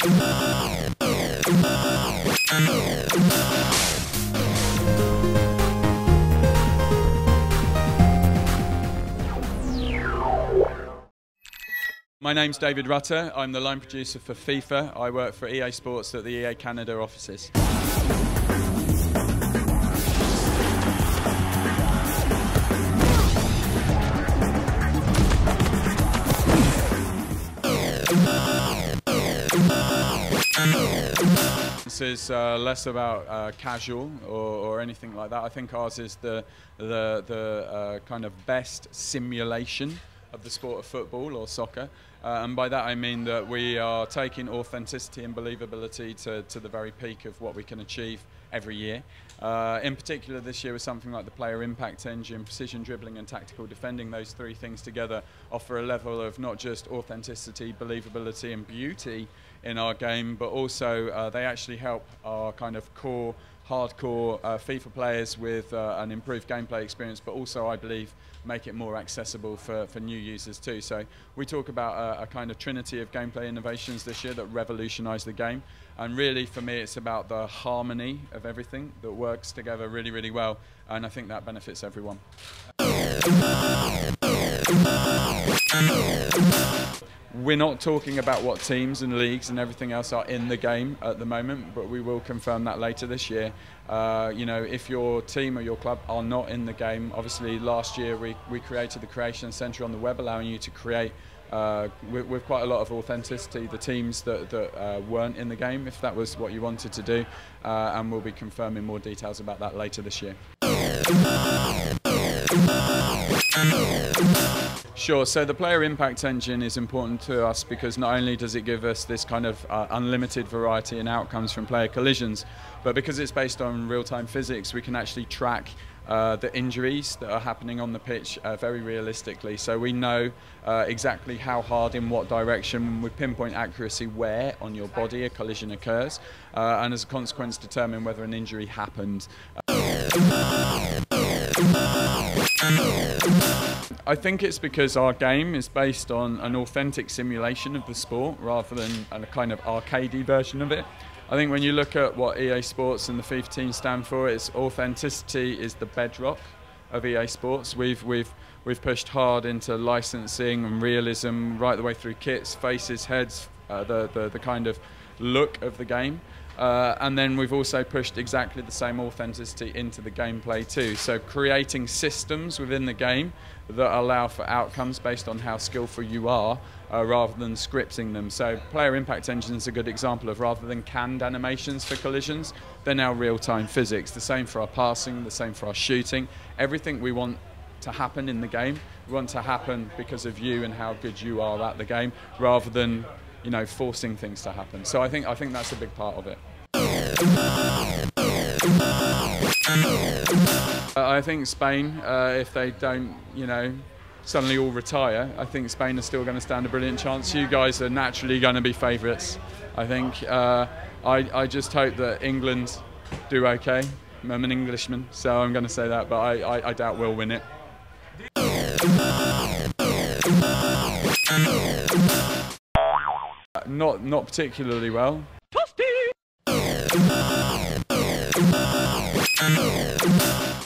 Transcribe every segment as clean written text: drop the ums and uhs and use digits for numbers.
My name's David Rutter. I'm the line producer for FIFA. I work for EA Sports at the EA Canada offices. This is less about casual or anything like that. I think ours is the kind of best simulation of the sport of football or soccer, and by that I mean that we are taking authenticity and believability to the very peak of what we can achieve every year. In particular this year with something like the player impact engine, precision dribbling and tactical defending. Those three things together offer a level of not just authenticity, believability and beauty in our game, but also they actually help our kind of core hardcore FIFA players with an improved gameplay experience, but also I believe make it more accessible for new users too. So we talk about a kind of trinity of gameplay innovations this year that revolutionise the game, and really for me it's about the harmony of everything that works together really, really well, and I think that benefits everyone. We're not talking about what teams and leagues and everything else are in the game at the moment, but we will confirm that later this year. You know, if your team or your club are not in the game, obviously last year we created the Creation Centre on the web, allowing you to create with quite a lot of authenticity the teams that weren't in the game, if that was what you wanted to do, and we'll be confirming more details about that later this year. Sure, so the player impact engine is important to us because not only does it give us this kind of unlimited variety and outcomes from player collisions, but because it's based on real-time physics, we can actually track the injuries that are happening on the pitch very realistically. So we know exactly how hard, in what direction, with pinpoint accuracy where on your body a collision occurs, and as a consequence determine whether an injury happened. I think it's because our game is based on an authentic simulation of the sport rather than a kind of arcadey version of it. I think when you look at what EA Sports and the FIFA team stand for, it's authenticity is the bedrock of EA Sports. We've pushed hard into licensing and realism right the way through kits, faces, heads, the kind of look of the game. And then we've also pushed exactly the same authenticity into the gameplay too. So creating systems within the game that allow for outcomes based on how skillful you are, rather than scripting them. So player impact engine is a good example of, rather than canned animations for collisions, they're now real-time physics. The same for our passing, the same for our shooting. Everything we want to happen in the game, we want to happen because of you and how good you are at the game, rather than, you know, forcing things to happen. So I think that's a big part of it. I think Spain, if they don't, you know, suddenly all retire, I think Spain are still going to stand a brilliant chance. You guys are naturally going to be favourites, I think. I just hope that England do okay. I'm an Englishman, so I'm going to say that, but I doubt we'll win it. Not particularly well.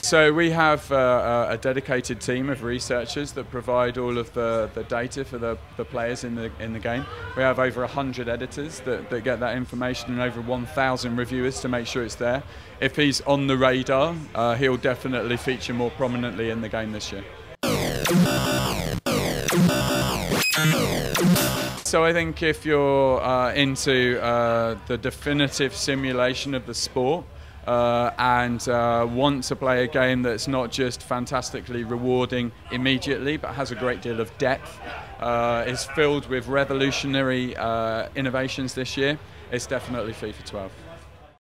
So we have a dedicated team of researchers that provide all of the data for the players in the game. We have over 100 editors that get that information, and over 1,000 reviewers to make sure it's there. If he's on the radar, he'll definitely feature more prominently in the game this year. So I think if you're into the definitive simulation of the sport, and want to play a game that's not just fantastically rewarding immediately but has a great deal of depth, is filled with revolutionary innovations this year, it's definitely FIFA 12.